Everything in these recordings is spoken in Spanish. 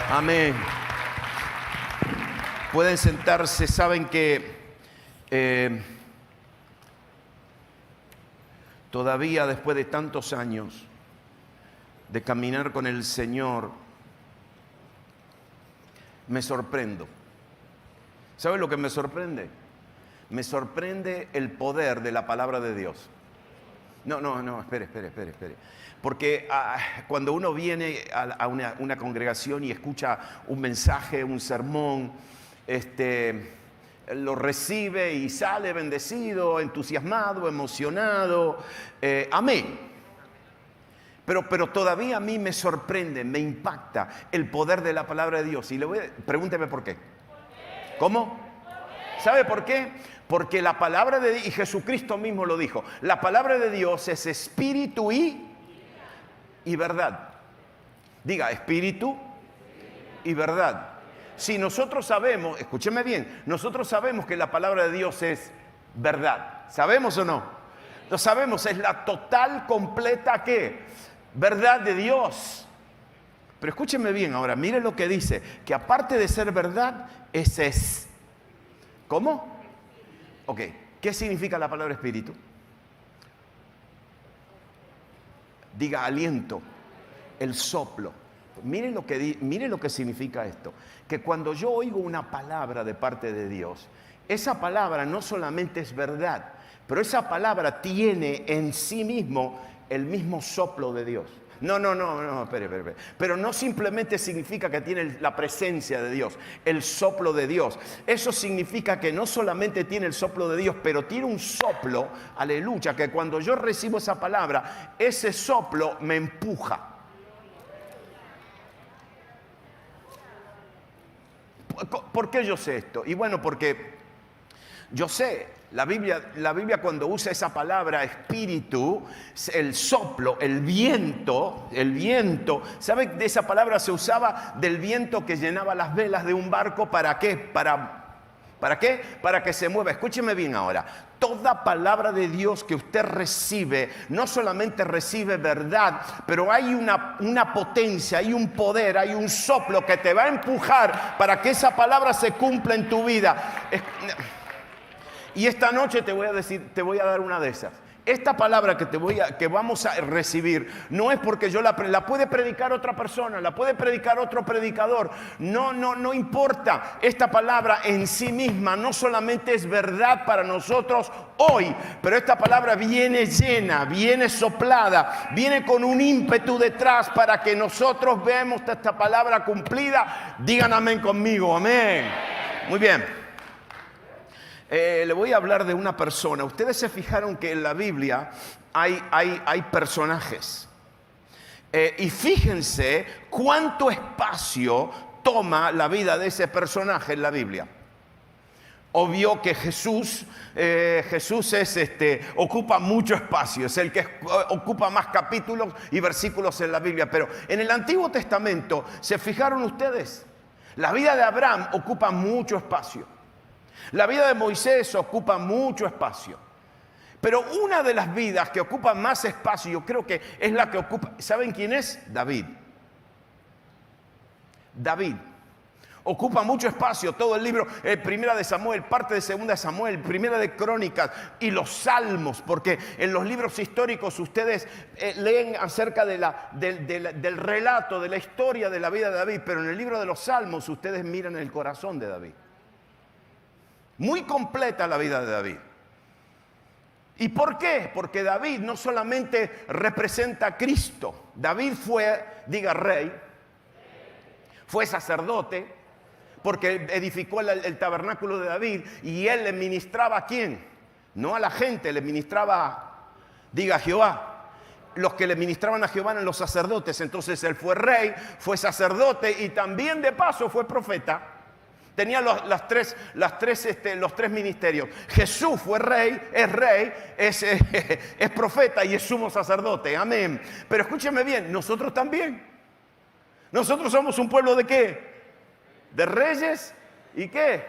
Amén. Pueden sentarse. Saben que todavía después de tantos años de caminar con el Señor, me sorprendo. ¿Saben lo que me sorprende? Me sorprende el poder de la palabra de Dios. No, espere. Porque cuando uno viene a una congregación y escucha un mensaje, un sermón, lo recibe y sale bendecido, entusiasmado, emocionado. Amén. Pero todavía a mí me sorprende, me impacta el poder de la palabra de Dios. Y pregúnteme por qué. ¿Cómo? ¿Sabe por qué? Porque la palabra de Dios, y Jesucristo mismo lo dijo, la palabra de Dios es espíritu y verdad. Diga, espíritu y verdad. Si nosotros sabemos, escúcheme bien, nosotros sabemos que la palabra de Dios es verdad. ¿Sabemos o no? Lo sabemos, es la total, completa, ¿qué? Verdad de Dios. Pero escúcheme bien ahora, mire lo que dice, que aparte de ser verdad, es. ¿Cómo? Ok, ¿qué significa la palabra espíritu? Diga aliento, el soplo. Mire lo que significa esto. Que cuando yo oigo una palabra de parte de Dios, esa palabra no solamente es verdad, pero esa palabra tiene en sí mismo el mismo soplo de Dios. No, espere. Pero no simplemente significa que tiene la presencia de Dios, el soplo de Dios. Eso significa que no solamente tiene el soplo de Dios, pero tiene un soplo, aleluya, que cuando yo recibo esa palabra, ese soplo me empuja. ¿Por qué yo sé esto? Y bueno, porque yo sé, la Biblia cuando usa esa palabra espíritu, el soplo, el viento, ¿sabe? De esa palabra se usaba del viento que llenaba las velas de un barco. ¿Para qué? ¿Para qué? Para que se mueva. Escúcheme bien ahora. Toda palabra de Dios que usted recibe, no solamente recibe verdad, pero hay una potencia, hay un poder, hay un soplo que te va a empujar para que esa palabra se cumpla en tu vida. Y esta noche te voy a dar una de esas. Esta palabra que vamos a recibir no es porque yo la puede predicar otra persona, la puede predicar otro predicador. No importa. Esta palabra en sí misma no solamente es verdad para nosotros hoy, pero esta palabra viene llena, viene soplada, viene con un ímpetu detrás para que nosotros veamos esta palabra cumplida. Digan amén conmigo, amén. Muy bien. Le voy a hablar de una persona. Ustedes se fijaron que en la Biblia hay personajes. Y fíjense cuánto espacio toma la vida de ese personaje en la Biblia. Obvio que Jesús ocupa mucho espacio, es el que ocupa más capítulos y versículos en la Biblia. Pero en el Antiguo Testamento, ¿se fijaron ustedes? La vida de Abraham ocupa mucho espacio. La vida de Moisés ocupa mucho espacio. Pero una de las vidas que ocupa más espacio, yo creo que es la que ocupa. ¿Saben quién es? David. David ocupa mucho espacio. Todo el libro, Primera de Samuel, parte de Segunda de Samuel, Primera de Crónicas y los Salmos. Porque en los libros históricos ustedes leen acerca del relato, de la historia de la vida de David. Pero en el libro de los Salmos ustedes miran el corazón de David. Muy completa la vida de David. ¿Y por qué? Porque David no solamente representa a Cristo. David fue, diga rey, fue sacerdote, porque edificó el tabernáculo de David y él le ministraba ¿a quién? No a la gente, le ministraba, diga Jehová. Los que le ministraban a Jehová eran los sacerdotes. Entonces él fue rey, fue sacerdote y también de paso fue profeta. Tenía los tres ministerios. Jesús fue rey, es profeta y es sumo sacerdote. Amén. Pero escúcheme bien, nosotros también. Nosotros somos un pueblo ¿de qué? De reyes y ¿qué?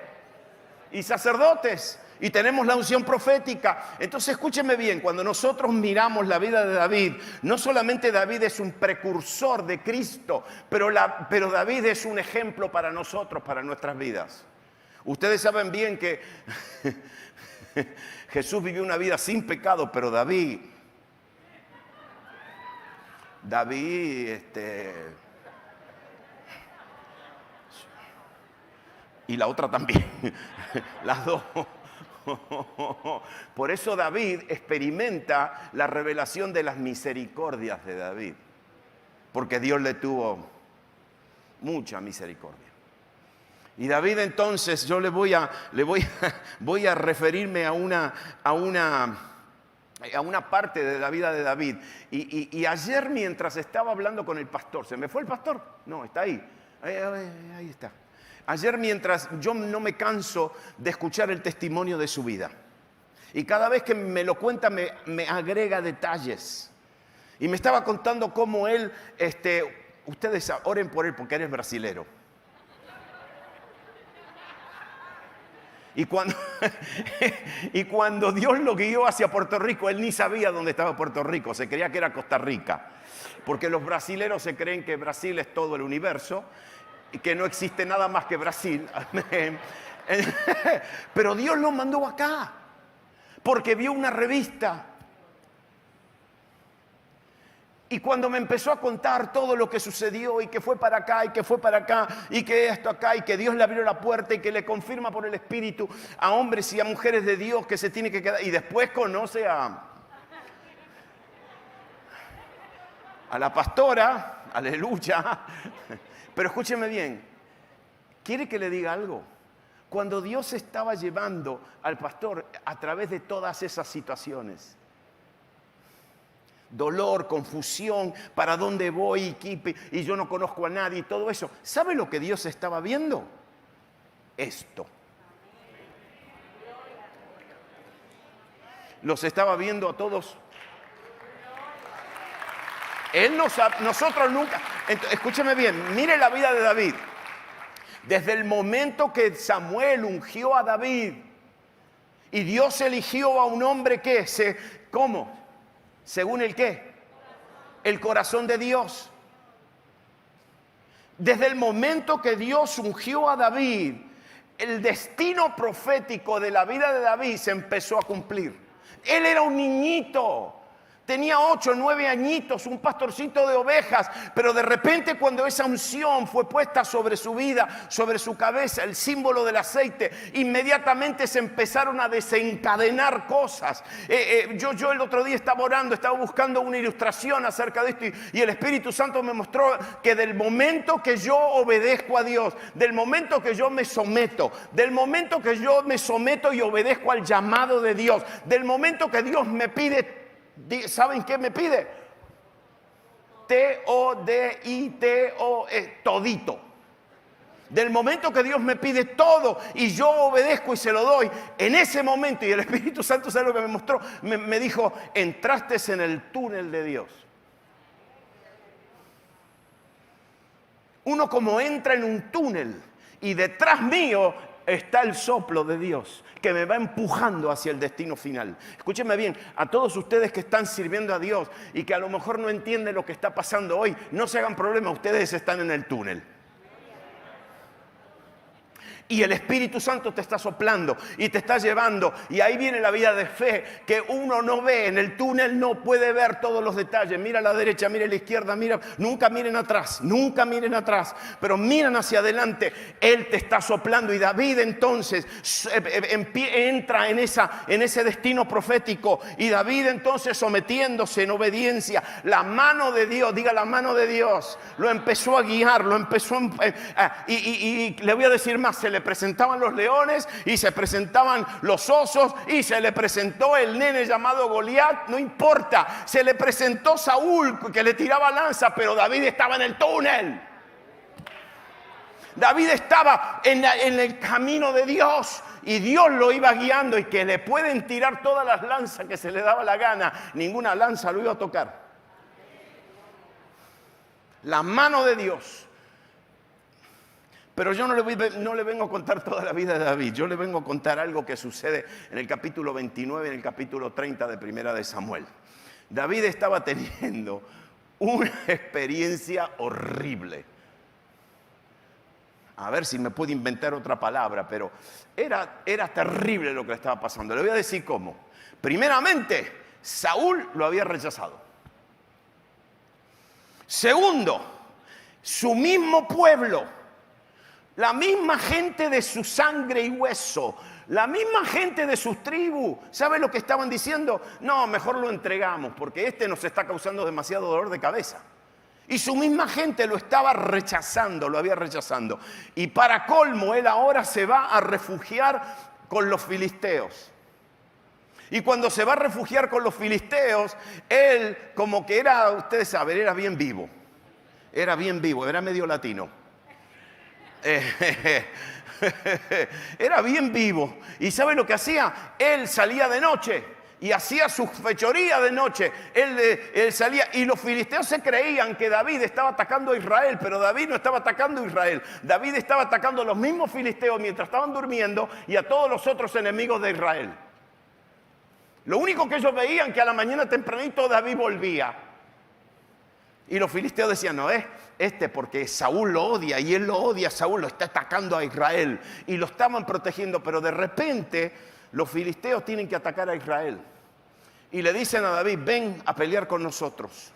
Y sacerdotes. Y tenemos la unción profética. Entonces escúcheme bien, cuando nosotros miramos la vida de David, no solamente David es un precursor de Cristo, pero David es un ejemplo para nosotros, para nuestras vidas. Ustedes saben bien que Jesús vivió una vida sin pecado, pero David, y la otra también, las dos. Por eso David experimenta la revelación de las misericordias de David, porque Dios le tuvo mucha misericordia. Y David entonces, yo voy a referirme a una parte de la vida de David. Y ayer mientras estaba hablando con el pastor, ¿se me fue el pastor? No, está ahí. Ahí está. Ayer mientras yo no me canso de escuchar el testimonio de su vida. Y cada vez que me lo cuenta me agrega detalles. Y me estaba contando cómo él, ustedes oren por él porque él es brasilero. Y cuando Dios lo guió hacia Puerto Rico, él ni sabía dónde estaba Puerto Rico, se creía que era Costa Rica. Porque los brasileros se creen que Brasil es todo el universo y que no existe nada más que Brasil. Pero Dios lo mandó acá, porque vio una revista. Y cuando me empezó a contar todo lo que sucedió y que fue para acá y que fue para acá y que esto acá y que Dios le abrió la puerta y que le confirma por el Espíritu a hombres y a mujeres de Dios que se tiene que quedar, y después conoce a la pastora, aleluya. Pero escúcheme bien, ¿quiere que le diga algo? Cuando Dios estaba llevando al pastor a través de todas esas situaciones, dolor, confusión, para dónde voy y yo no conozco a nadie y todo eso, ¿sabe lo que Dios estaba viendo? Esto. Los estaba viendo a todos. Nosotros nunca. Escúcheme bien, mire la vida de David. Desde el momento que Samuel ungió a David y Dios eligió a un hombre que ¿cómo? ¿Según el qué? El corazón de Dios. Desde el momento que Dios ungió a David, el destino profético de la vida de David se empezó a cumplir. Él era un niñito. Tenía 8 o 9 añitos, un pastorcito de ovejas, pero de repente cuando esa unción fue puesta sobre su vida, sobre su cabeza, el símbolo del aceite, inmediatamente se empezaron a desencadenar cosas. Yo el otro día estaba orando, estaba buscando una ilustración acerca de esto y el Espíritu Santo me mostró que del momento que yo obedezco a Dios, del momento que yo me someto, del momento que yo me someto y obedezco al llamado de Dios, del momento que Dios me pide, ¿saben qué me pide? T-O-D-I-T-O-E, todito. Del momento que Dios me pide todo y yo obedezco y se lo doy, en ese momento, y el Espíritu Santo, ¿sabe lo que me mostró? Me dijo, entraste en el túnel de Dios. Uno como entra en un túnel y detrás mío está el soplo de Dios que me va empujando hacia el destino final. Escúchenme bien, a todos ustedes que están sirviendo a Dios y que a lo mejor no entienden lo que está pasando hoy, no se hagan problema, ustedes están en el túnel. Y el Espíritu Santo te está soplando y te está llevando. Y ahí viene la vida de fe que uno no ve. En el túnel no puede ver todos los detalles. Mira a la derecha, mira a la izquierda, nunca miren atrás, nunca miren atrás. Pero miran hacia adelante. Él te está soplando. Y David entonces entra en ese destino profético. Y David entonces sometiéndose en obediencia. La mano de Dios, diga la mano de Dios, lo empezó a guiar, y le voy a decir más, se le presentaban los leones y se presentaban los osos y se le presentó el nene llamado Goliat, no importa, se le presentó Saúl que le tiraba lanza, pero David estaba en el túnel. David estaba en el camino de Dios y Dios lo iba guiando, y que le pueden tirar todas las lanzas que se le daba la gana, ninguna lanza lo iba a tocar. La mano de Dios. Pero yo no le vengo a contar toda la vida de David. Yo le vengo a contar algo que sucede en el capítulo 29 y en el capítulo 30 de Primera de Samuel. David estaba teniendo una experiencia horrible. A ver si me puedo inventar otra palabra, pero era terrible lo que le estaba pasando. Le voy a decir cómo. Primeramente, Saúl lo había rechazado. Segundo, su mismo pueblo, la misma gente de su sangre y hueso, la misma gente de sus tribus, ¿sabe lo que estaban diciendo? No, mejor lo entregamos porque este nos está causando demasiado dolor de cabeza. Y su misma gente lo estaba rechazando, lo había rechazando. Y para colmo, él ahora se va a refugiar con los filisteos. Y cuando se va a refugiar con los filisteos, él como que era, ustedes saben, era bien vivo. Era bien vivo, era medio latino. Era bien vivo. ¿Y sabe lo que hacía? Él salía de noche y hacía su fechoría de noche. Él salía y los filisteos se creían que David estaba atacando a Israel, pero David no estaba atacando a Israel. David estaba atacando a los mismos filisteos mientras estaban durmiendo y a todos los otros enemigos de Israel. Lo único que ellos veían que a la mañana tempranito David volvía. Y los filisteos decían, no es porque Saúl lo odia y él lo odia, Saúl lo está atacando a Israel. Y lo estaban protegiendo, pero de repente los filisteos tienen que atacar a Israel. Y le dicen a David, ven a pelear con nosotros.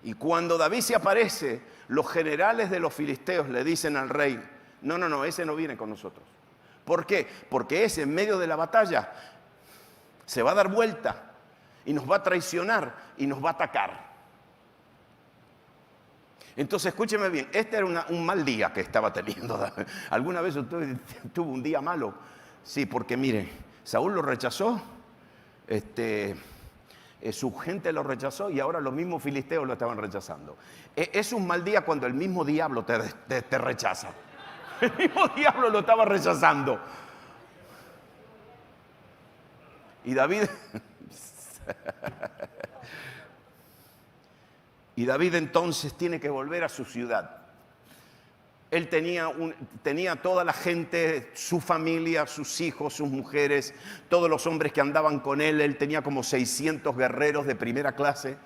Y cuando David se aparece, los generales de los filisteos le dicen al rey, no, ese no viene con nosotros. ¿Por qué? Porque ese en medio de la batalla se va a dar vuelta y nos va a traicionar y nos va a atacar. Entonces, escúcheme bien, este era un mal día que estaba teniendo. ¿Alguna vez usted tuvo un día malo? Sí, porque mire, Saúl lo rechazó, su gente lo rechazó y ahora los mismos filisteos lo estaban rechazando. Es un mal día cuando el mismo diablo te rechaza. El mismo diablo lo estaba rechazando. Y David entonces tiene que volver a su ciudad. Él tenía toda la gente, su familia, sus hijos, sus mujeres, todos los hombres que andaban con él. Él tenía como 600 guerreros de primera clase.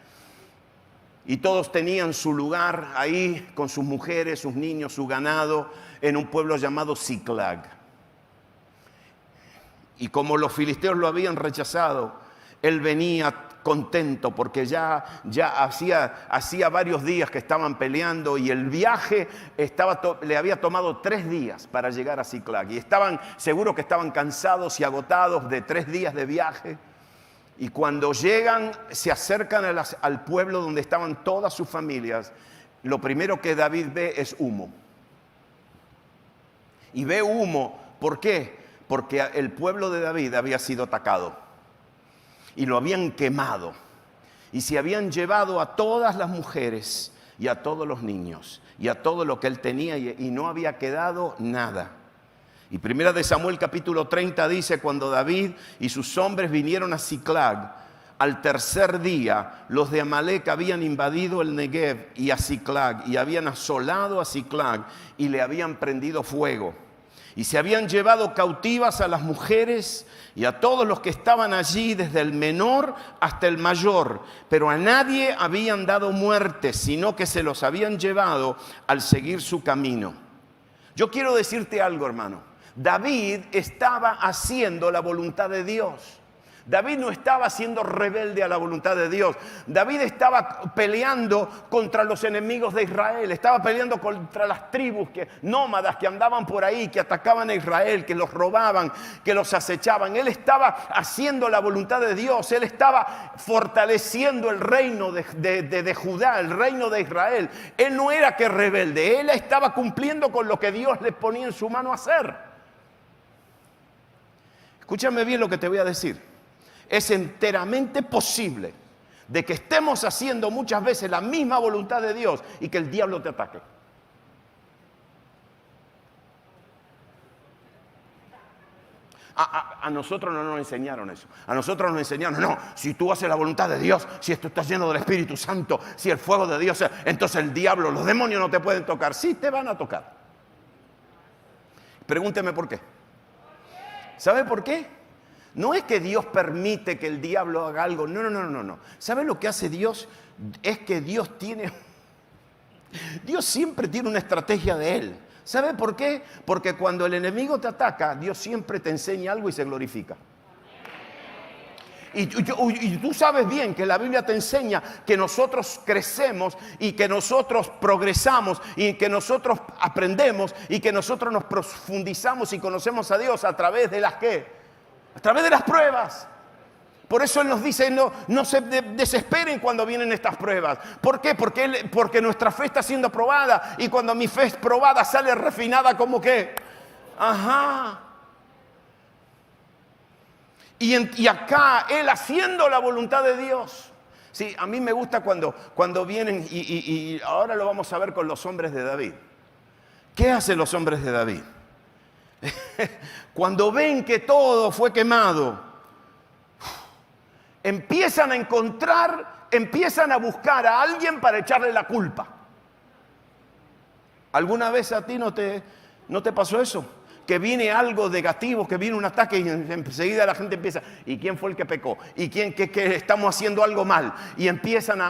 Y todos tenían su lugar ahí con sus mujeres, sus niños, su ganado, en un pueblo llamado Ziklag. Y como los filisteos lo habían rechazado, él venía contento porque ya hacía varios días que estaban peleando y el viaje le había tomado 3 días para llegar a Ziklag. Y estaban seguros que estaban cansados y agotados de 3 días de viaje. Y cuando llegan, se acercan al pueblo donde estaban todas sus familias, lo primero que David ve es humo. Y ve humo, ¿por qué? Porque el pueblo de David había sido atacado y lo habían quemado y se habían llevado a todas las mujeres y a todos los niños y a todo lo que él tenía y no había quedado nada. Y Primera de Samuel capítulo 30 dice, cuando David y sus hombres vinieron a Ziklag, al tercer día los de Amalec habían invadido el Negev y a Ziklag y habían asolado a Ziklag y le habían prendido fuego. Y se habían llevado cautivas a las mujeres y a todos los que estaban allí, desde el menor hasta el mayor. Pero a nadie habían dado muerte, sino que se los habían llevado al seguir su camino. Yo quiero decirte algo, hermano. David estaba haciendo la voluntad de Dios. David no estaba siendo rebelde a la voluntad de Dios. David estaba peleando contra los enemigos de Israel. Estaba peleando contra las tribus nómadas que andaban por ahí, que atacaban a Israel, que los robaban, que los acechaban. Él estaba haciendo la voluntad de Dios. Él estaba fortaleciendo el reino de Judá, el reino de Israel. Él no era que rebelde. Él estaba cumpliendo con lo que Dios le ponía en su mano a hacer. Escúchame bien lo que te voy a decir. Es enteramente posible de que estemos haciendo muchas veces la misma voluntad de Dios y que el diablo te ataque. A nosotros no nos enseñaron eso. A nosotros nos enseñaron, no, si tú haces la voluntad de Dios, si esto está lleno del Espíritu Santo, si el fuego de Dios, entonces el diablo, los demonios no te pueden tocar. Sí, te van a tocar. Pregúnteme por qué. ¿Sabe por qué? No es que Dios permite que el diablo haga algo. No. ¿Sabe lo que hace Dios? Es que Dios siempre tiene una estrategia de Él. ¿Sabe por qué? Porque cuando el enemigo te ataca, Dios siempre te enseña algo y se glorifica. Y tú sabes bien que la Biblia te enseña que nosotros crecemos y que nosotros progresamos y que nosotros aprendemos y que nosotros nos profundizamos y conocemos a Dios a través de las ¿qué? A través de las pruebas. Por eso Él nos dice, no se desesperen cuando vienen estas pruebas. ¿Por qué? Porque nuestra fe está siendo probada. Y cuando mi fe es probada, sale refinada como que, ajá. Y acá, Él haciendo la voluntad de Dios. Sí, a mí me gusta cuando vienen, y ahora lo vamos a ver con los hombres de David. ¿Qué hacen los hombres de David? Cuando ven que todo fue quemado, empiezan a buscar a alguien para echarle la culpa. ¿Alguna vez a ti no te pasó eso? Que viene algo negativo, que viene un ataque y enseguida la gente empieza, ¿y quién fue el que pecó? ¿Y quién que estamos haciendo algo mal? Y empiezan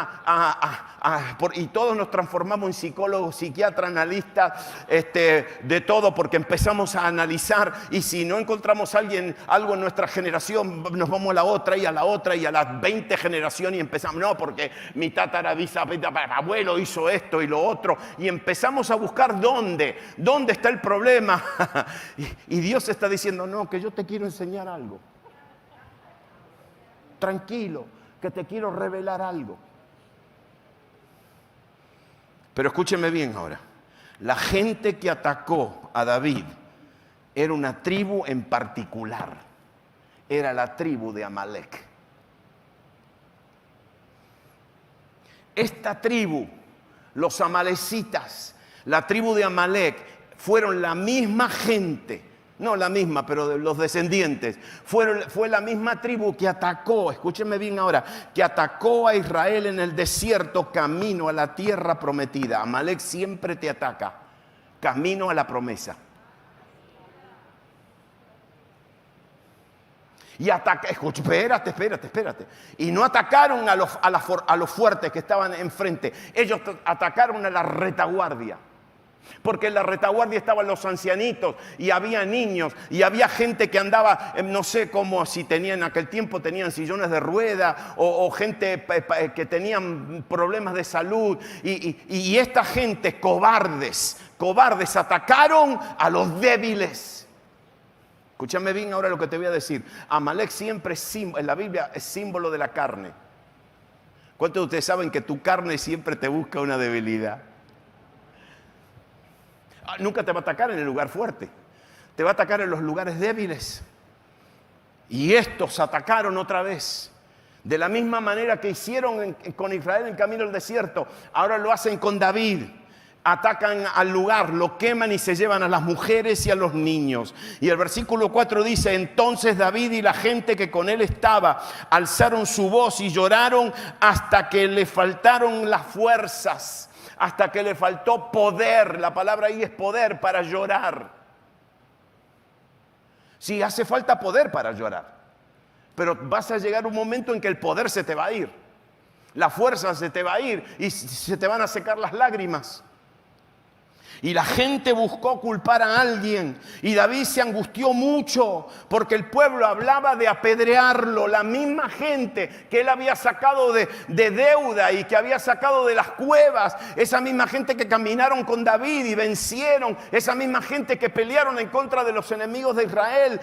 y todos nos transformamos en psicólogos, psiquiatras, analistas, de todo, porque empezamos a analizar, y si no encontramos algo en nuestra generación, nos vamos a la otra y a la otra y a las 20 generaciones y empezamos, no, porque mi tatarabuelo hizo esto y lo otro, y empezamos a buscar dónde está el problema. Y Dios está diciendo, no, que yo te quiero enseñar algo. Tranquilo, que te quiero revelar algo. Pero escúcheme bien ahora. La gente que atacó a David era una tribu en particular. Era la tribu de Amalek. Esta tribu, los amalecitas, la tribu de Amalek, fueron la misma gente, no la misma, pero de los descendientes, fue la misma tribu que atacó, escúchenme bien ahora, que atacó a Israel en el desierto camino a la tierra prometida. Amalek siempre te ataca, camino a la promesa. Y espérate. Y no atacaron a los fuertes que estaban enfrente, ellos atacaron a la retaguardia. Porque en la retaguardia estaban los ancianitos y había niños y había gente que andaba, no sé cómo, si tenían en aquel tiempo, tenían sillones de rueda o gente que tenían problemas de salud. Y esta gente, cobardes, atacaron a los débiles. Escúchame bien ahora lo que te voy a decir. Amalek siempre en la Biblia es símbolo de la carne. ¿Cuántos de ustedes saben que tu carne siempre te busca una debilidad? Nunca te va a atacar en el lugar fuerte, te va a atacar en los lugares débiles. Y estos atacaron otra vez, de la misma manera que hicieron con Israel en camino al desierto. Ahora lo hacen con David. Atacan al lugar, lo queman y se llevan a las mujeres y a los niños. Y el versículo 4 dice, entonces David y la gente que con él estaba alzaron su voz y lloraron hasta que le faltaron las fuerzas. Hasta que le faltó poder, la palabra ahí es poder para llorar. Sí, hace falta poder para llorar, pero vas a llegar un momento en que el poder se te va a ir, la fuerza se te va a ir y se te van a secar las lágrimas. Y la gente buscó culpar a alguien. Y David se angustió mucho porque el pueblo hablaba de apedrearlo. La misma gente que él había sacado de deuda y que había sacado de las cuevas. Esa misma gente que caminaron con David y vencieron. Esa misma gente que pelearon en contra de los enemigos de Israel.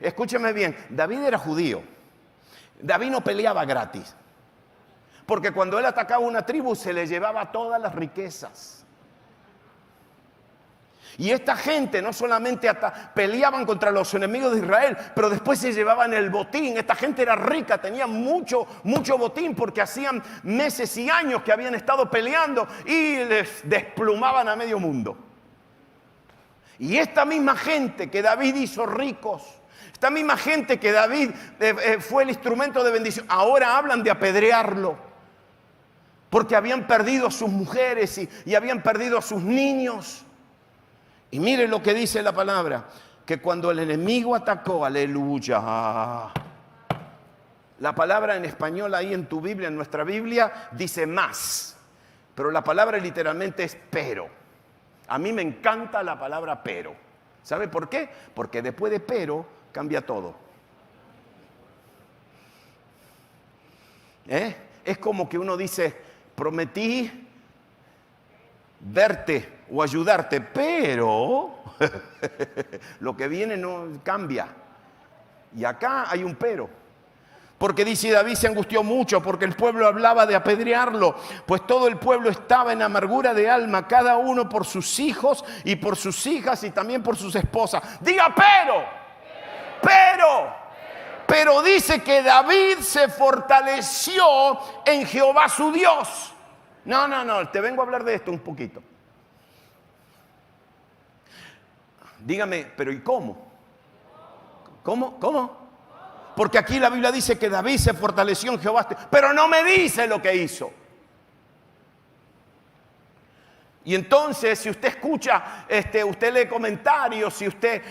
Escúcheme bien, David era judío. David no peleaba gratis. Porque cuando él atacaba una tribu se le llevaba todas las riquezas. Y esta gente no solamente peleaban contra los enemigos de Israel, pero después se llevaban el botín. Esta gente era rica, tenía mucho botín porque hacían meses y años que habían estado peleando y les desplumaban a medio mundo. Y esta misma gente que David hizo ricos, esta misma gente que David fue el instrumento de bendición, ahora hablan de apedrearlo. Porque habían perdido a sus mujeres y habían perdido a sus niños. Y miren lo que dice la palabra, que cuando el enemigo atacó, aleluya. La palabra en español ahí en tu Biblia, en nuestra Biblia, dice más. Pero la palabra literalmente es pero. A mí me encanta la palabra pero. ¿Sabe por qué? Porque después de pero cambia todo. Es como que uno dice, prometí verte o ayudarte, pero lo que viene no cambia. Y acá hay un pero. Porque dice, David se angustió mucho porque el pueblo hablaba de apedrearlo, pues todo el pueblo estaba en amargura de alma, cada uno por sus hijos y por sus hijas y también por sus esposas. Diga pero dice que David se fortaleció en Jehová su Dios. No, te vengo a hablar de esto un poquito. Dígame, pero ¿y cómo? ¿Cómo? Porque aquí la Biblia dice que David se fortaleció en Jehová, pero no me dice lo que hizo. Y entonces, si usted escucha, usted lee comentarios, si usted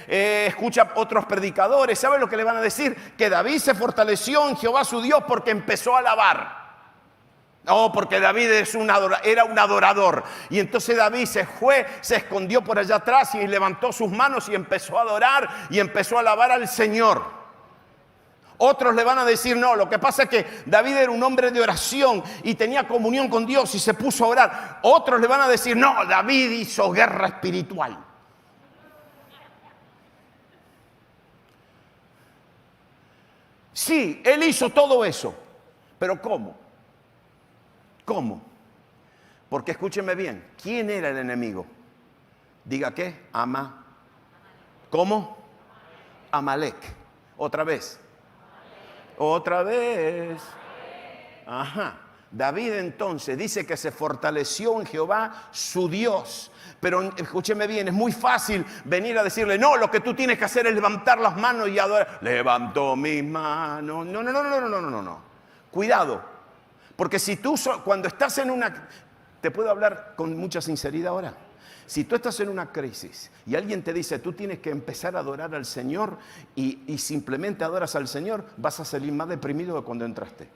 escucha otros predicadores, ¿sabe lo que le van a decir? Que David se fortaleció en Jehová su Dios porque empezó a alabar. No, porque David era un adorador. Y entonces David se fue, se escondió por allá atrás y levantó sus manos y empezó a adorar y empezó a alabar al Señor. Otros le van a decir, no, lo que pasa es que David era un hombre de oración y tenía comunión con Dios y se puso a orar. Otros le van a decir, no, David hizo guerra espiritual. Sí, él hizo todo eso, pero ¿cómo? ¿Cómo? Porque escúcheme bien, ¿quién era el enemigo? Diga qué, ¿cómo? Amalek. Otra vez. Ajá. David entonces dice que se fortaleció en Jehová su Dios. Pero escúcheme bien, es muy fácil venir a decirle, no, lo que tú tienes que hacer es levantar las manos y adorar. Levantó mis manos. No. Cuidado. Porque si tú, cuando estás en una... ¿Te puedo hablar con mucha sinceridad ahora? Si tú estás en una crisis y alguien te dice, tú tienes que empezar a adorar al Señor y simplemente adoras al Señor, vas a salir más deprimido de cuando entraste.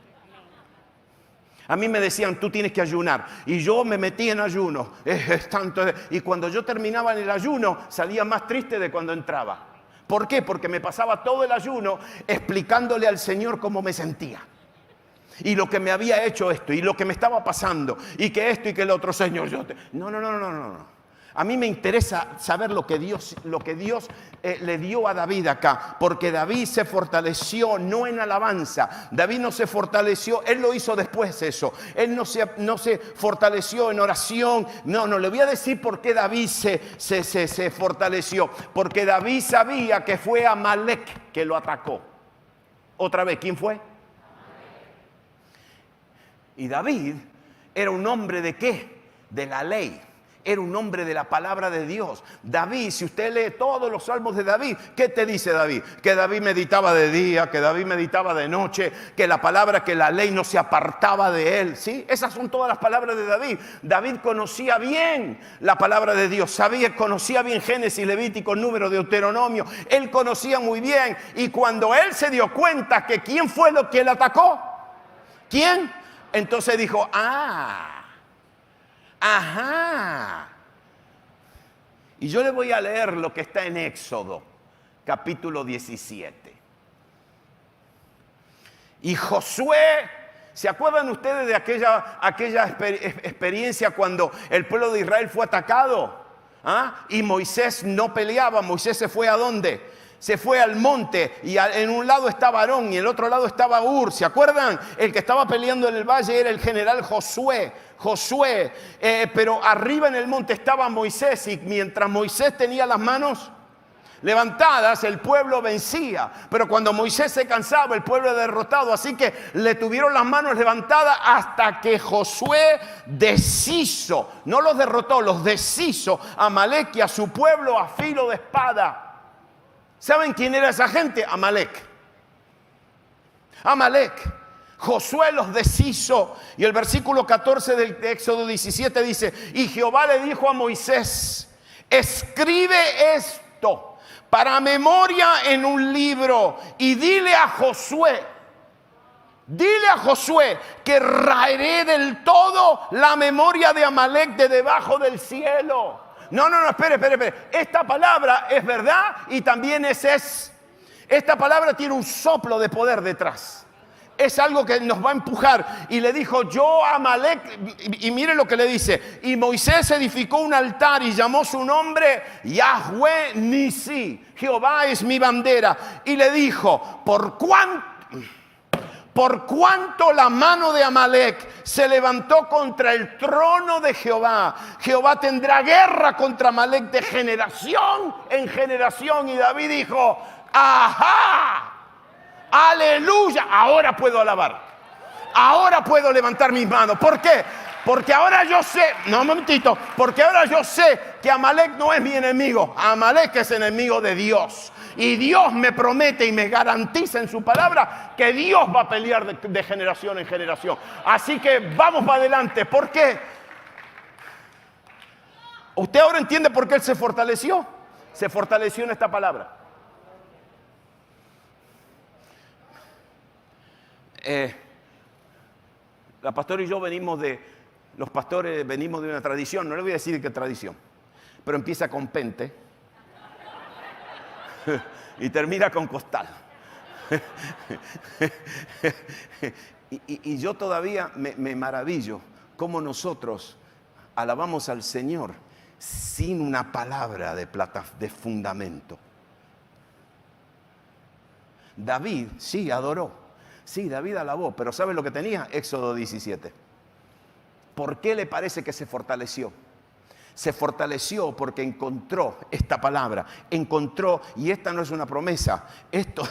A mí me decían, tú tienes que ayunar. Y yo me metí en ayuno. Y cuando yo terminaba en el ayuno, salía más triste de cuando entraba. ¿Por qué? Porque me pasaba todo el ayuno explicándole al Señor cómo me sentía. Y lo que me había hecho esto, y lo que me estaba pasando, y que esto y que el otro, Señor. No. A mí me interesa saber lo que Dios le dio a David acá, porque David se fortaleció no en alabanza. David no se fortaleció, él lo hizo después eso. Él no se fortaleció en oración. No, le voy a decir por qué David se fortaleció. Porque David sabía que fue Amalek que lo atacó. Otra vez, ¿quién fue? Y David era un hombre ¿de qué? De la ley. Era un hombre de la palabra de Dios. David, si usted lee todos los salmos de David, ¿qué te dice David? Que David meditaba de día, que David meditaba de noche, que la palabra, que la ley no se apartaba de él. ¿Sí? Esas son todas las palabras de David. David conocía bien la palabra de Dios. Conocía bien Génesis, Levítico, Número, Deuteronomio. Él conocía muy bien. Y cuando él se dio cuenta que quién fue lo que le atacó, ¿quién? Entonces dijo, ajá. Y yo le voy a leer lo que está en Éxodo, capítulo 17. Y Josué, ¿se acuerdan ustedes de aquella experiencia cuando el pueblo de Israel fue atacado? Y Moisés no peleaba. Moisés se fue ¿a dónde? Se fue al monte y en un lado estaba Aarón y en el otro lado estaba Hur. ¿Se acuerdan? El que estaba peleando en el valle era el general Josué. Pero arriba en el monte estaba Moisés y mientras Moisés tenía las manos Levantadas, el pueblo vencía. Pero cuando Moisés se cansaba, el pueblo era derrotado. Así que le tuvieron las manos levantadas hasta que Josué deshizo. No los derrotó, los deshizo a Amalek y a su pueblo a filo de espada. ¿Saben quién era esa gente? Amalek. Amalek. Josué los deshizo. Y el versículo 14 del Éxodo 17 dice: y Jehová le dijo a Moisés: escribe esto para memoria en un libro y dile a Josué que raeré del todo la memoria de Amalek de debajo del cielo. No, espere. Esta palabra es verdad y también esta palabra tiene un soplo de poder detrás. Es algo que nos va a empujar. Y le dijo: yo a Amalek, y mire lo que le dice: y Moisés edificó un altar y llamó su nombre Yahweh Nisi, Jehová es mi bandera. Y le dijo: por cuanto la mano de Amalek se levantó contra el trono de Jehová, Jehová tendrá guerra contra Amalek de generación en generación. Y David dijo: ajá, aleluya, ahora puedo alabar, ahora puedo levantar mis manos. ¿Por qué? Porque ahora yo sé, porque ahora yo sé que Amalek no es mi enemigo. Amalek es enemigo de Dios. Y Dios me promete y me garantiza en su palabra que Dios va a pelear de generación en generación. Así que vamos para adelante. ¿Por qué? ¿Usted ahora entiende por qué él se fortaleció? Se fortaleció en esta palabra. La pastora y yo los pastores venimos de una tradición, no le voy a decir qué tradición, pero empieza con pente y termina con costal. y yo todavía me maravillo cómo nosotros alabamos al Señor sin una palabra de fundamento. David sí adoró. Sí, David alabó, pero ¿sabe lo que tenía? Éxodo 17. ¿Por qué le parece que se fortaleció? Se fortaleció porque encontró esta palabra. Encontró, y esta no es una promesa, esto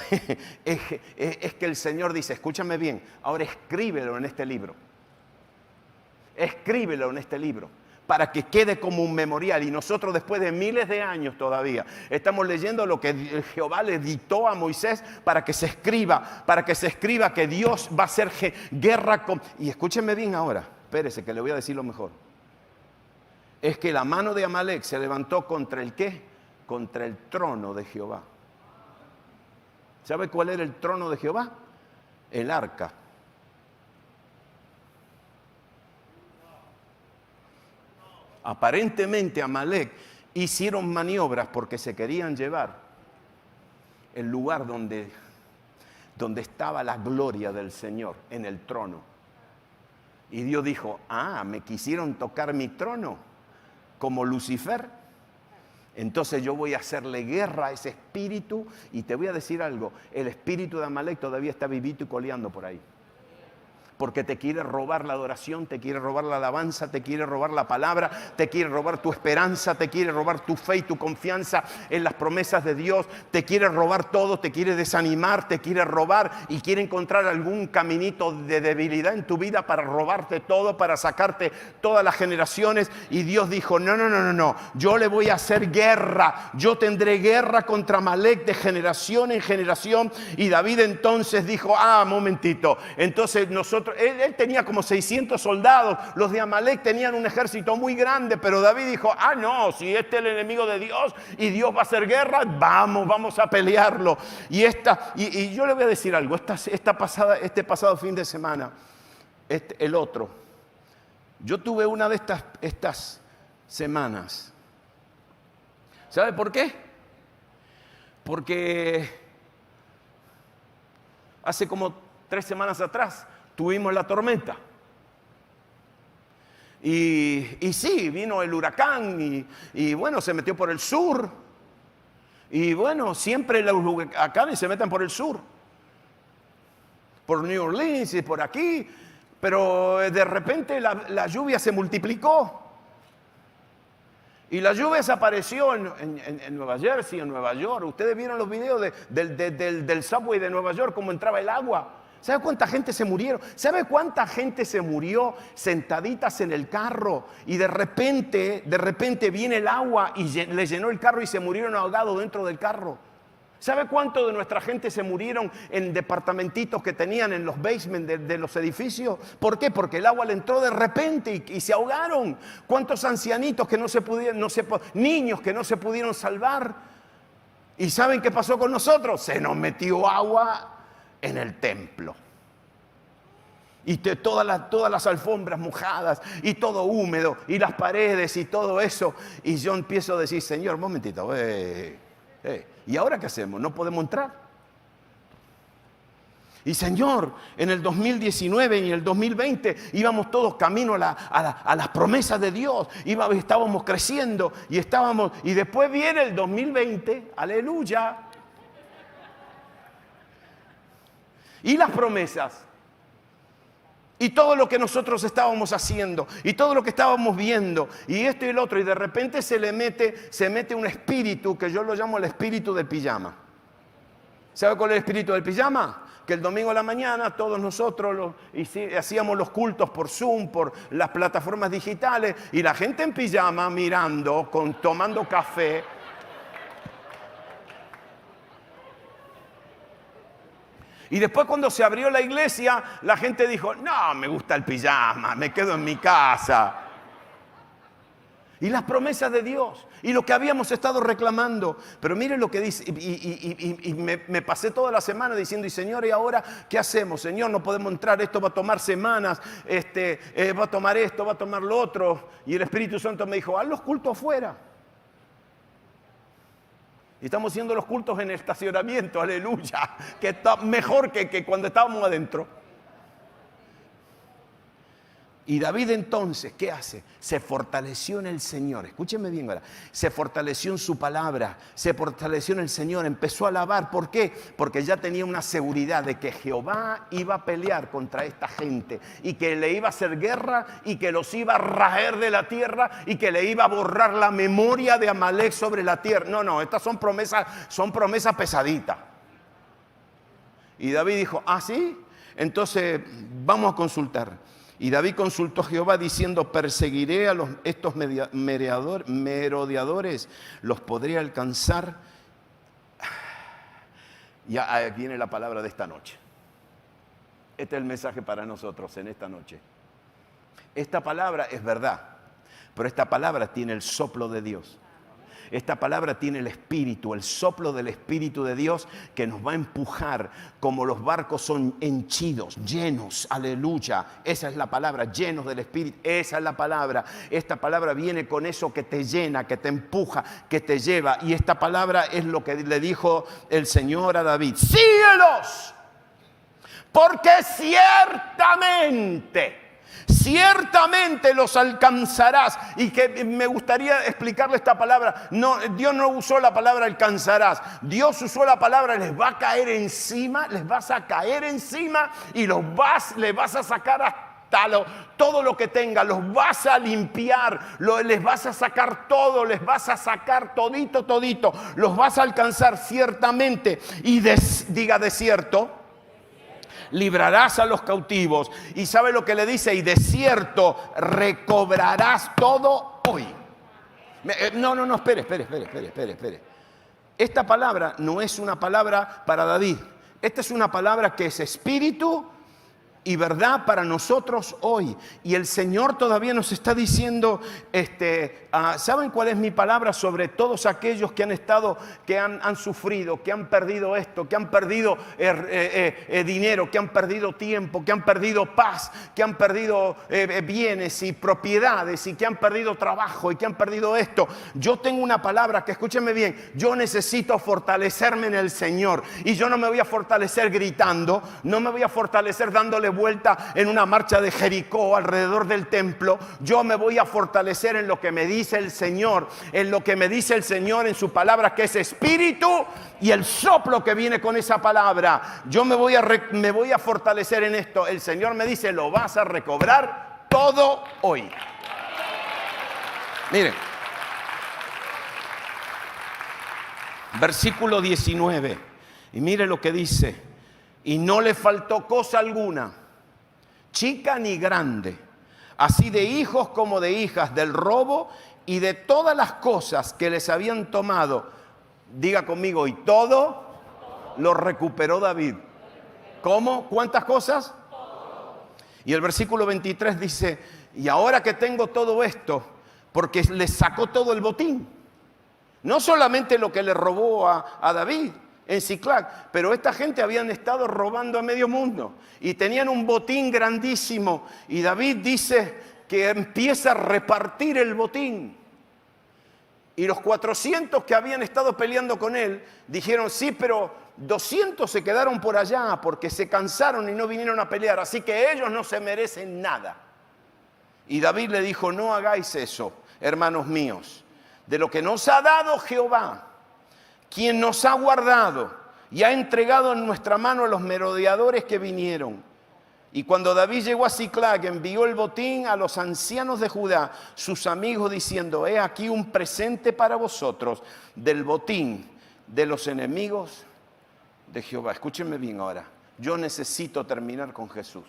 es que el Señor dice: escúchame bien, ahora escríbelo en este libro. Escríbelo en este libro, para que quede como un memorial. Y nosotros, después de miles de años todavía, estamos leyendo lo que Jehová le dictó a Moisés para que se escriba que Dios va a hacer guerra con... Y escúchenme bien ahora, espérese que le voy a decir lo mejor. Es que la mano de Amalek se levantó contra el ¿qué? Contra el trono de Jehová. ¿Sabe cuál era el trono de Jehová? El arca. Aparentemente Amalek hicieron maniobras porque se querían llevar el lugar donde estaba la gloria del Señor, en el trono. Y Dios dijo: me quisieron tocar mi trono como Lucifer. Entonces yo voy a hacerle guerra a ese espíritu. Y te voy a decir algo: el espíritu de Amalek todavía está vivito y coleando por ahí. Porque te quiere robar la adoración, te quiere robar la alabanza, te quiere robar la palabra, te quiere robar tu esperanza, te quiere robar tu fe y tu confianza en las promesas de Dios, te quiere robar todo, te quiere desanimar, te quiere robar y quiere encontrar algún caminito de debilidad en tu vida para robarte todo, para sacarte todas las generaciones. Y Dios dijo: no, yo le voy a hacer guerra, yo tendré guerra contra Amalek de generación en generación. Y David entonces dijo: momentito, entonces él tenía como 600 soldados, los de Amalek tenían un ejército muy grande, pero David dijo: no, si este es el enemigo de Dios y Dios va a hacer guerra, vamos a pelearlo. Y yo le voy a decir algo: este pasado fin de semana, el otro, yo tuve una de estas semanas. ¿Sabe por qué? Porque hace como 3 semanas atrás tuvimos la tormenta. Y sí, vino el huracán y bueno, se metió por el sur. Y bueno, siempre los huracanes se meten por el sur. Por New Orleans y por aquí. Pero de repente la lluvia se multiplicó. Y la lluvia desapareció en Nueva Jersey, en Nueva York. Ustedes vieron los videos del subway de Nueva York, cómo entraba el agua. ¿Sabe cuánta gente se murieron? ¿Sabe cuánta gente se murió sentaditas en el carro? Y de repente viene el agua y le llenó el carro y se murieron ahogados dentro del carro. ¿Sabe cuánto de nuestra gente se murieron en departamentitos que tenían en los basements de los edificios? ¿Por qué? Porque el agua le entró de repente y se ahogaron. ¿Cuántos ancianitos que no se pudieron, niños que no se pudieron salvar? ¿Y saben qué pasó con nosotros? Se nos metió agua en el templo. Y todas las alfombras mojadas y todo húmedo y las paredes y todo eso. Y yo empiezo a decir, Señor, un momentito, ¿y ahora qué hacemos? No podemos entrar. Y Señor, en el 2019 y en el 2020 íbamos todos camino a las promesas de Dios. Estábamos creciendo y después viene el 2020, aleluya. Y las promesas. Y todo lo que nosotros estábamos haciendo, y todo lo que estábamos viendo, y esto y el otro, y de repente se mete un espíritu que yo lo llamo el espíritu del pijama. ¿Sabe cuál es el espíritu del pijama? Que el domingo a la mañana todos nosotros hacíamos los cultos por Zoom, por las plataformas digitales, y la gente en pijama mirando, tomando café. Y después cuando se abrió la iglesia, la gente dijo, no, me gusta el pijama, me quedo en mi casa. Y las promesas de Dios, y lo que habíamos estado reclamando. Pero miren lo que dice, y me pasé toda la semana diciendo, y Señor, ¿y ahora qué hacemos? Señor, no podemos entrar, esto va a tomar semanas, va a tomar esto, va a tomar lo otro. Y el Espíritu Santo me dijo, haz los cultos afuera. Y estamos haciendo los cultos en el estacionamiento, aleluya, que está mejor que cuando estábamos adentro. Y David entonces, ¿qué hace? Se fortaleció en el Señor. Escúchenme bien ahora. Se fortaleció en su palabra, se fortaleció en el Señor, empezó a alabar. ¿Por qué? Porque ya tenía una seguridad de que Jehová iba a pelear contra esta gente y que le iba a hacer guerra y que los iba a raer de la tierra y que le iba a borrar la memoria de Amalek sobre la tierra. No, estas son promesas pesaditas. Y David dijo, ¿ah, sí? Entonces vamos a consultar. Y David consultó a Jehová diciendo, perseguiré a estos merodeadores, ¿los podré alcanzar? Ya viene la palabra de esta noche. Este es el mensaje para nosotros en esta noche. Esta palabra es verdad, pero esta palabra tiene el soplo de Dios. Esta palabra tiene el Espíritu, el soplo del Espíritu de Dios que nos va a empujar como los barcos son henchidos, llenos, aleluya. Esa es la palabra, llenos del Espíritu, esa es la palabra. Esta palabra viene con eso que te llena, que te empuja, que te lleva. Y esta palabra es lo que le dijo el Señor a David. Síguelos, porque ciertamente los alcanzarás. Y que me gustaría explicarle esta palabra. No, Dios no usó la palabra alcanzarás. Dios usó la palabra les va a caer encima, les vas a caer encima y les vas a sacar hasta todo lo que tenga, los vas a limpiar, les vas a sacar todo, les vas a sacar todito, los vas a alcanzar ciertamente. Y diga de cierto. Librarás a los cautivos. Y sabe lo que le dice, y de cierto recobrarás todo hoy. No, espere. Esta palabra no es una palabra para David. Esta es una palabra que es espíritu y verdad para nosotros hoy. Y el Señor todavía nos está diciendo, ¿saben cuál es mi palabra sobre todos aquellos que han sufrido, que han perdido esto, que han perdido dinero, que han perdido tiempo, que han perdido paz, que han perdido bienes y propiedades y que han perdido trabajo y que han perdido esto? Yo tengo una palabra que, escúchenme bien, yo necesito fortalecerme en el Señor. Y yo no me voy a fortalecer gritando, no me voy a fortalecer dándole vuelta en una marcha de Jericó alrededor del templo. Yo me voy a fortalecer en lo que me dice el Señor, en lo que me dice el Señor en su palabra, que es espíritu, y el soplo que viene con esa palabra. Yo me voy a fortalecer en esto. El Señor me dice, lo vas a recobrar todo hoy. Miren, Versículo 19. Y mire lo que dice. Y no le faltó cosa alguna, chica ni grande, así de hijos como de hijas, del robo y de todas las cosas que les habían tomado. Diga conmigo, y todo lo recuperó David. ¿Cómo? ¿Cuántas cosas? Y el versículo 23 dice, y ahora que tengo todo esto, porque le sacó todo el botín. No solamente lo que le robó a David en Siclag, pero esta gente habían estado robando a medio mundo y tenían un botín grandísimo. Y David dice que empieza a repartir el botín. Y los 400 que habían estado peleando con él dijeron, sí, pero 200 se quedaron por allá porque se cansaron y no vinieron a pelear, así que ellos no se merecen nada. Y David le dijo, no hagáis eso, hermanos míos. De lo que nos ha dado Jehová, quien nos ha guardado y ha entregado en nuestra mano a los merodeadores que vinieron. Y cuando David llegó a Siclag, envió el botín a los ancianos de Judá, sus amigos, diciendo, he aquí un presente para vosotros del botín de los enemigos de Jehová. Escúchenme bien ahora, yo necesito terminar con Jesús.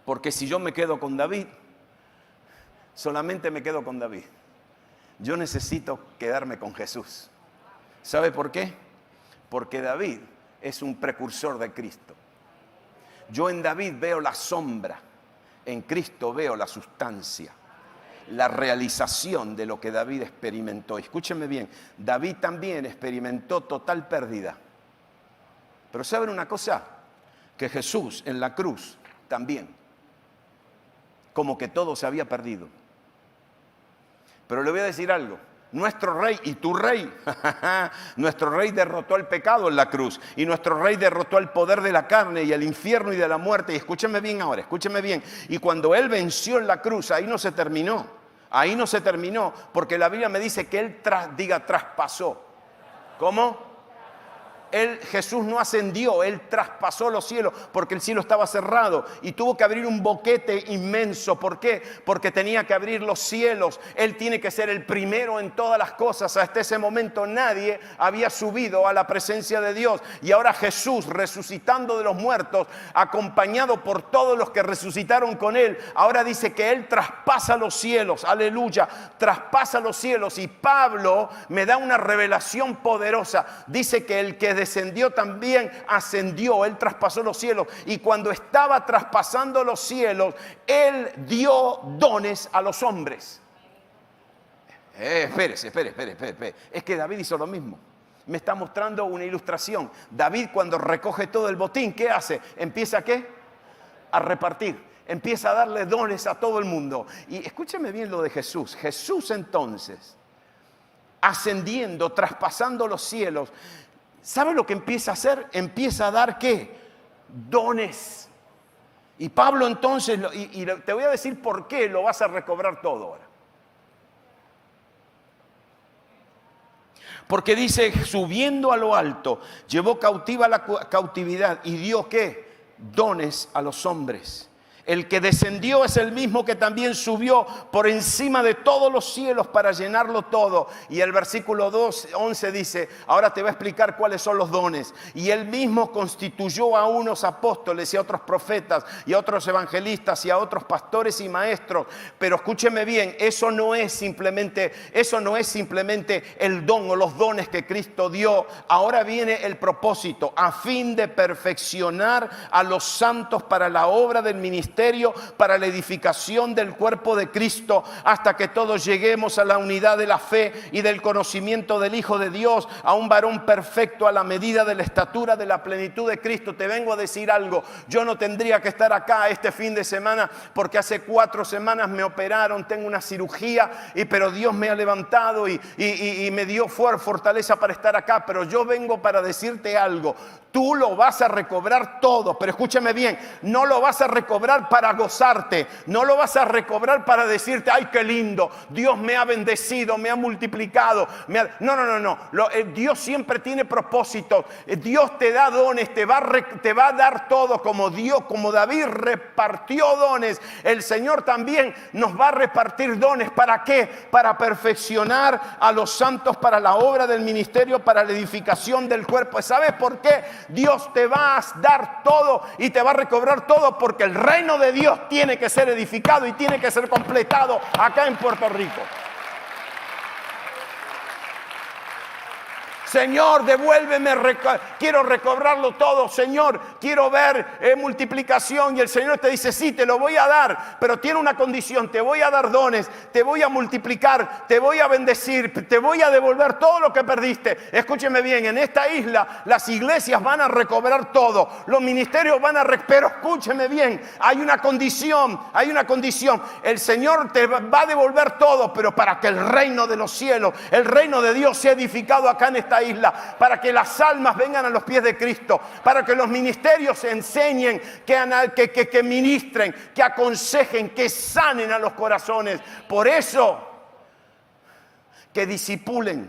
Porque si yo me quedo con David, solamente me quedo con David. Yo necesito quedarme con Jesús. ¿Sabe por qué? Porque David es un precursor de Cristo. Yo en David veo la sombra, en Cristo veo la sustancia, la realización de lo que David experimentó. Escúchenme bien, David también experimentó total pérdida. Pero ¿saben una cosa? Que Jesús en la cruz también. Como que todo se había perdido. Pero le voy a decir algo. Nuestro rey y tu rey, nuestro rey derrotó el pecado en la cruz. Y nuestro rey derrotó el poder de la carne y el infierno y de la muerte. Y escúchenme bien ahora, escúchenme bien. Y cuando él venció en la cruz, ahí no se terminó. Ahí no se terminó, porque la Biblia me dice que él traspasó. ¿Cómo? Jesús no ascendió, él traspasó los cielos porque el cielo estaba cerrado y tuvo que abrir un boquete inmenso. ¿Por qué? Porque tenía que abrir los cielos. Él tiene que ser el primero en todas las cosas. Hasta ese momento nadie había subido a la presencia de Dios. Y ahora Jesús, resucitando de los muertos, acompañado por todos los que resucitaron con él, ahora dice que él traspasa los cielos. Aleluya, traspasa los cielos. Y Pablo me da una revelación poderosa. Dice que el que descendió también ascendió, él traspasó los cielos, y cuando estaba traspasando los cielos, él dio dones a los hombres. Espérese. Es que David hizo lo mismo. Me está mostrando una ilustración. David, cuando recoge todo el botín, ¿qué hace? Empieza ¿a qué? A repartir. Empieza a darle dones a todo el mundo. Y escúcheme bien lo de Jesús. Jesús entonces, ascendiendo, traspasando los cielos, ¿sabe lo que empieza a hacer? Empieza a dar ¿qué? Dones. Y Pablo entonces, y te voy a decir por qué lo vas a recobrar todo ahora. Porque dice, subiendo a lo alto, llevó cautiva la cautividad y dio ¿qué? Dones a los hombres. El que descendió es el mismo que también subió por encima de todos los cielos para llenarlo todo. Y el versículo 11 dice, ahora te voy a explicar cuáles son los dones. Y él mismo constituyó a unos apóstoles y a otros profetas y a otros evangelistas y a otros pastores y maestros. Pero escúcheme bien, eso no es simplemente el don o los dones que Cristo dio. Ahora viene el propósito, a fin de perfeccionar a los santos para la obra del ministerio, para la edificación del cuerpo de Cristo, hasta que todos lleguemos a la unidad de la fe y del conocimiento del Hijo de Dios, a un varón perfecto a la medida de la estatura de la plenitud de Cristo. Te vengo a decir algo, yo no tendría que estar acá este fin de semana porque hace 4 semanas me operaron, tengo una cirugía, pero Dios me ha levantado y me dio fortaleza para estar acá. Pero yo vengo para decirte algo, tú lo vas a recobrar todo, pero escúchame bien, no lo vas a recobrar recobrar para gozarte, no lo vas a recobrar para decirte, ay, qué lindo, Dios me ha bendecido, me ha multiplicado. No. Dios siempre tiene propósitos. Dios te da dones, te va a dar todo como Dios, como David repartió dones. El Señor también nos va a repartir dones. ¿Para qué? Para perfeccionar a los santos para la obra del ministerio, para la edificación del cuerpo. ¿Sabes por qué? Dios te va a dar todo y te va a recobrar todo, porque el reino de Dios tiene que ser edificado y tiene que ser completado acá en Puerto Rico. Señor, devuélveme, quiero recobrarlo todo. Señor, quiero ver multiplicación. Y el Señor te dice, sí, te lo voy a dar, pero tiene una condición: te voy a dar dones, te voy a multiplicar, te voy a bendecir, te voy a devolver todo lo que perdiste. Escúcheme bien, en esta isla las iglesias van a recobrar todo, los ministerios van a pero escúcheme bien, hay una condición. El Señor te va a devolver todo, pero para que el reino de los cielos, el reino de Dios sea edificado acá en esta isla, para que las almas vengan a los pies de Cristo, para que los ministerios enseñen, que ministren, que aconsejen, que sanen a los corazones. Por eso, que disipulen.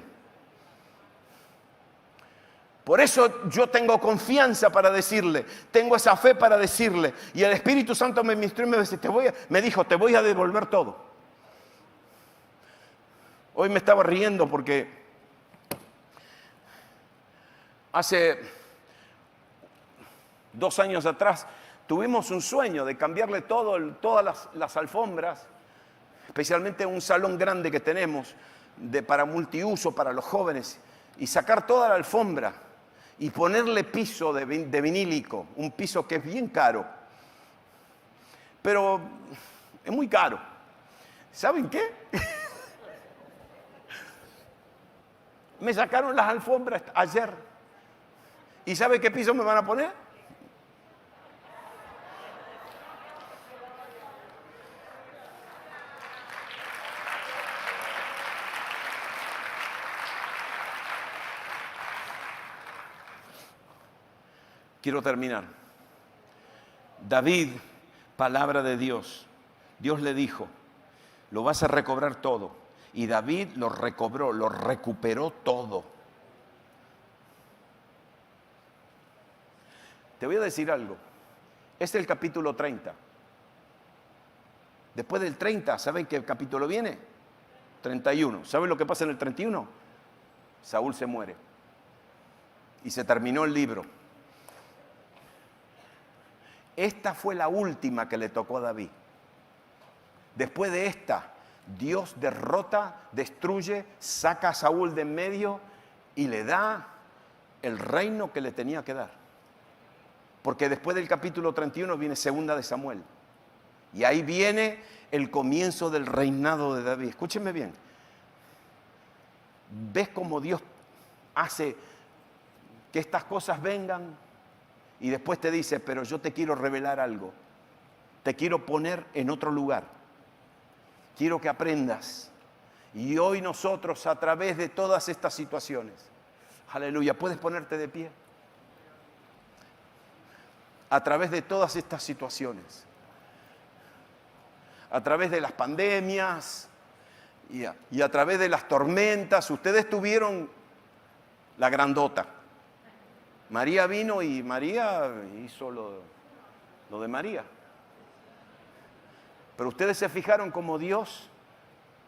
Por eso yo tengo confianza para decirle, tengo esa fe para decirle. Y el Espíritu Santo me ministró y me dijo, te voy a devolver todo. Hoy me estaba riendo porque hace 2 años atrás tuvimos un sueño de cambiarle todas las alfombras, especialmente un salón grande que tenemos para multiuso para los jóvenes, y sacar toda la alfombra y ponerle piso de vinílico, un piso que es bien caro, pero es muy caro. ¿Saben qué? Me sacaron las alfombras ayer. ¿Y sabe qué piso me van a poner? Quiero terminar. David, palabra de Dios. Dios le dijo, lo vas a recobrar todo. Y David lo recobró, lo recuperó todo. Te voy a decir algo. Este es el capítulo 30. Después del 30, ¿saben qué capítulo viene? 31. ¿Saben lo que pasa en el 31? Saúl se muere. Y se terminó el libro. Esta fue la última que le tocó a David. Después de esta, Dios derrota, destruye, saca a Saúl de en medio y le da el reino que le tenía que dar. Porque después del capítulo 31 viene segunda de Samuel. Y ahí viene el comienzo del reinado de David. Escúchenme bien. ¿Ves cómo Dios hace que estas cosas vengan? Y después te dice, pero yo te quiero revelar algo. Te quiero poner en otro lugar. Quiero que aprendas. Y hoy nosotros, a través de todas estas situaciones, aleluya, ¿puedes ponerte de pie? A través de todas estas situaciones, a través de las pandemias y a través de las tormentas, ustedes tuvieron la grandota. María vino y María hizo lo de María. Pero ustedes se fijaron cómo Dios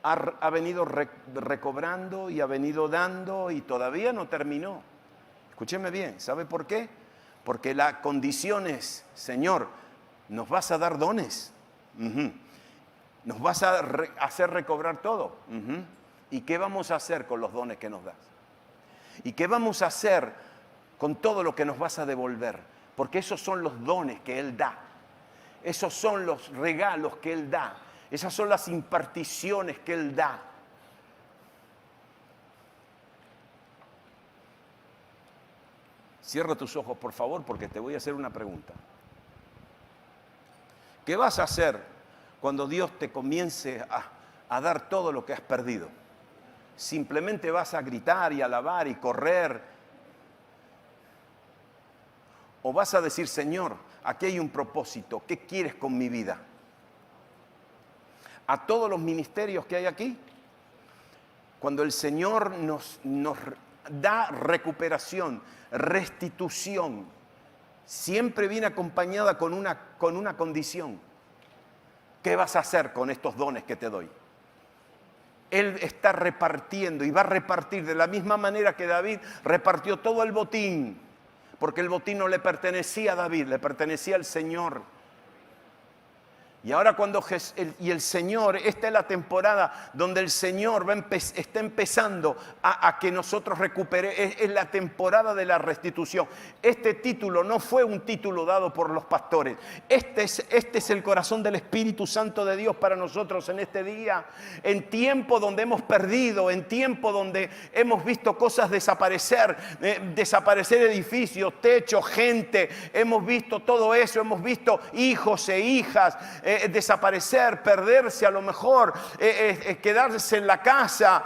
ha venido recobrando y ha venido dando y todavía no terminó. Escúcheme bien, ¿sabe por qué? Porque la condición es, Señor, nos vas a dar dones. Nos vas a hacer recobrar todo. ¿Y qué vamos a hacer con los dones que nos das? ¿Y qué vamos a hacer con todo lo que nos vas a devolver? Porque esos son los dones que Él da. Esos son los regalos que Él da. Esas son las imparticiones que Él da. Cierra tus ojos, por favor, porque te voy a hacer una pregunta. ¿Qué vas a hacer cuando Dios te comience a dar todo lo que has perdido? ¿Simplemente vas a gritar y alabar y correr? ¿O vas a decir, Señor, aquí hay un propósito. ¿Qué quieres con mi vida? A todos los ministerios que hay aquí, cuando el Señor nos da recuperación, restitución, siempre viene acompañada con una condición. ¿Qué vas a hacer con estos dones que te doy? Él está repartiendo y va a repartir de la misma manera que David repartió todo el botín, porque el botín no le pertenecía a David, le pertenecía al Señor. Y ahora cuando el Señor, esta es la temporada donde el Señor está empezando a que nosotros recuperemos, es la temporada de la restitución. Este título no fue un título dado por los pastores. Este es el corazón del Espíritu Santo de Dios para nosotros en este día. En tiempo donde hemos perdido, en tiempo donde hemos visto cosas desaparecer, desaparecer edificios, techos, gente. Hemos visto todo eso, hemos visto hijos e hijas desaparecer, perderse a lo mejor, quedarse en la casa,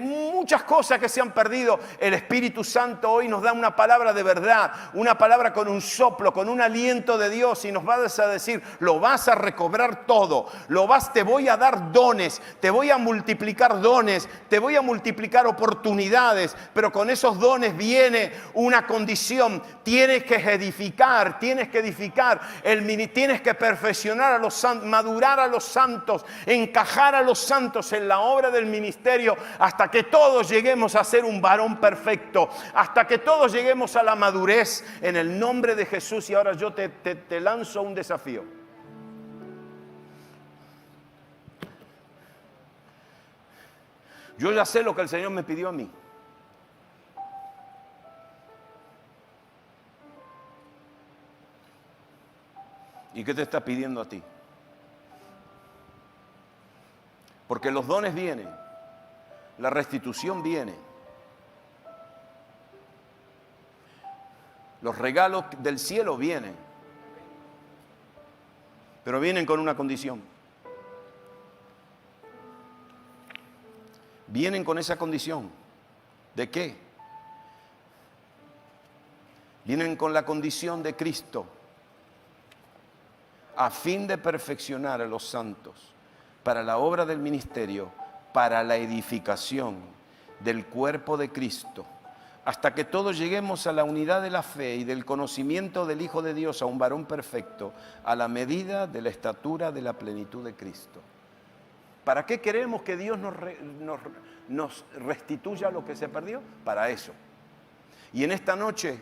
muchas cosas que se han perdido. El Espíritu Santo hoy nos da una palabra de verdad, una palabra con un soplo, con un aliento de Dios, y nos va a decir, lo vas a recobrar todo, te voy a dar dones, te voy a multiplicar dones, te voy a multiplicar oportunidades, pero con esos dones viene una condición: tienes que edificar, tienes que perfeccionar a los santos, madurar a los santos, encajar a los santos en la obra del ministerio, hasta que todos lleguemos a ser un varón perfecto, hasta que todos lleguemos a la madurez en el nombre de Jesús. Y ahora yo te lanzo un desafío. Yo ya sé lo que el Señor me pidió a mí. ¿Y qué te está pidiendo a ti? Porque los dones vienen, la restitución viene, los regalos del cielo vienen, pero vienen con una condición. Vienen con esa condición. ¿De qué? Vienen con la condición de Cristo, a fin de perfeccionar a los santos para la obra del ministerio, para la edificación del cuerpo de Cristo, hasta que todos lleguemos a la unidad de la fe y del conocimiento del Hijo de Dios, a un varón perfecto, a la medida de la estatura de la plenitud de Cristo. ¿Para qué queremos que Dios nos restituya lo que se perdió? Para eso. Y en esta noche,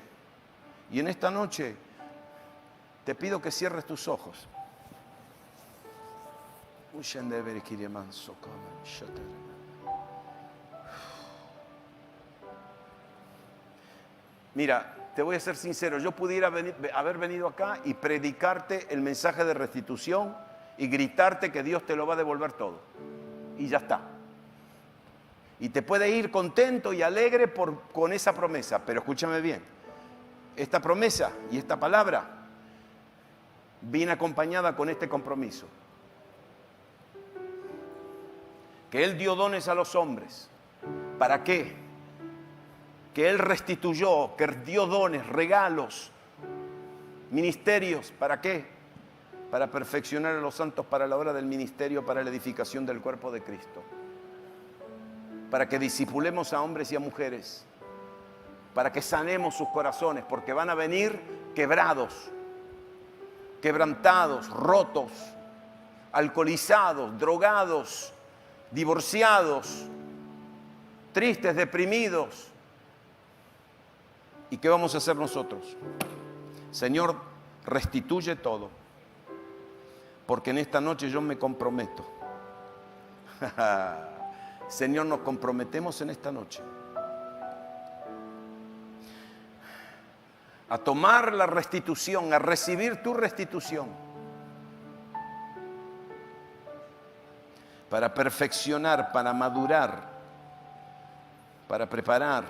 te pido que cierres tus ojos. Mira, te voy a ser sincero, yo pudiera haber venido acá y predicarte el mensaje de restitución y gritarte que Dios te lo va a devolver todo. Y ya está. Y te puede ir contento y alegre con esa promesa, pero escúchame bien. Esta promesa y esta palabra viene acompañada con este compromiso. Que Él dio dones a los hombres. ¿Para qué? Que Él restituyó, que dio dones, regalos, ministerios. ¿Para qué? Para perfeccionar a los santos para la obra del ministerio, para la edificación del cuerpo de Cristo. Para que discipulemos a hombres y a mujeres. Para que sanemos sus corazones, porque van a venir quebrados, quebrantados, rotos, alcoholizados, drogados, divorciados, tristes, deprimidos. ¿Y qué vamos a hacer nosotros? Señor, restituye todo, porque en esta noche yo me comprometo. Señor, nos comprometemos en esta noche a tomar la restitución, a recibir tu restitución, para perfeccionar, para madurar, para preparar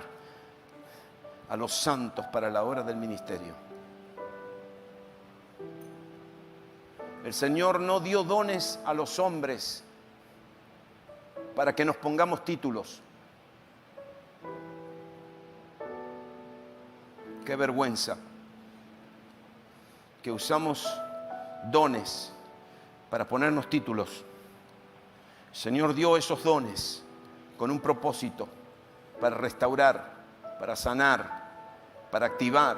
a los santos para la obra del ministerio. El Señor no dio dones a los hombres para que nos pongamos títulos. Qué vergüenza que usamos dones para ponernos títulos. El Señor dio esos dones con un propósito, para restaurar, para sanar, para activar,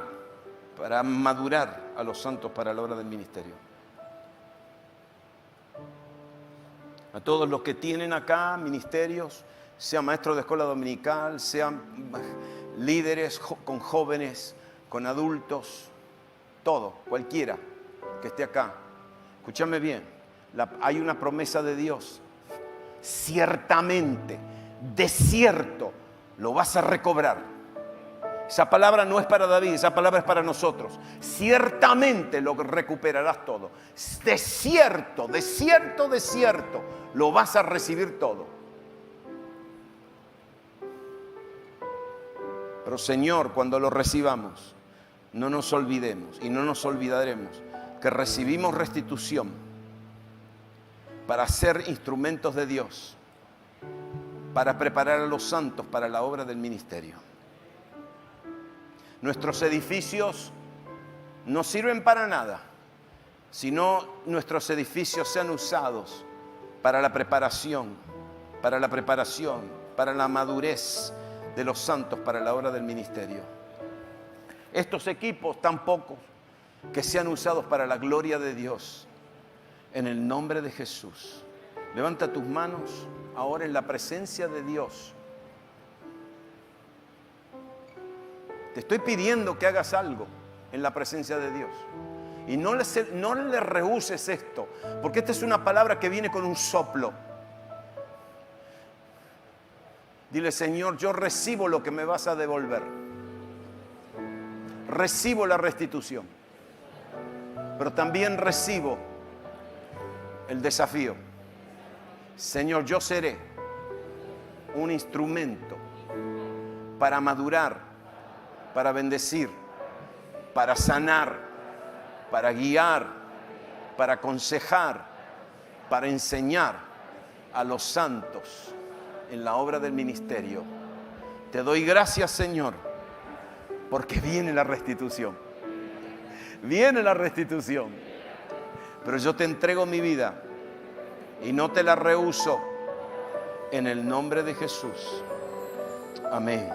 para madurar a los santos para la obra del ministerio. A todos los que tienen acá ministerios, sean maestros de escuela dominical, sean líderes con jóvenes, con adultos, todo, cualquiera que esté acá. Escúchame bien, hay una promesa de Dios. Ciertamente, de cierto, lo vas a recobrar. Esa palabra no es para David, esa palabra es para nosotros. Ciertamente lo recuperarás todo. De cierto, de cierto, de cierto, lo vas a recibir todo. Pero Señor, cuando lo recibamos, no nos olvidemos y no nos olvidaremos que recibimos restitución para ser instrumentos de Dios, para preparar a los santos para la obra del ministerio. Nuestros edificios no sirven para nada, sino nuestros edificios sean usados para la preparación, para la madurez de los santos para la obra del ministerio. Estos equipos tan pocos que sean usados para la gloria de Dios, en el nombre de Jesús. Levanta tus manos ahora en la presencia de Dios. Te estoy pidiendo que hagas algo en la presencia de Dios. Y no le rehuses esto, porque esta es una palabra que viene con un soplo. Dile, Señor, yo recibo lo que me vas a devolver. Recibo la restitución. Pero también recibo el desafío. Señor, yo seré un instrumento para madurar, para bendecir, para sanar, para guiar, para aconsejar, para enseñar a los santos en la obra del ministerio. Te doy gracias, Señor, porque viene la restitución. Viene la restitución. Pero yo te entrego mi vida y no te la rehúso, en el nombre de Jesús. Amén.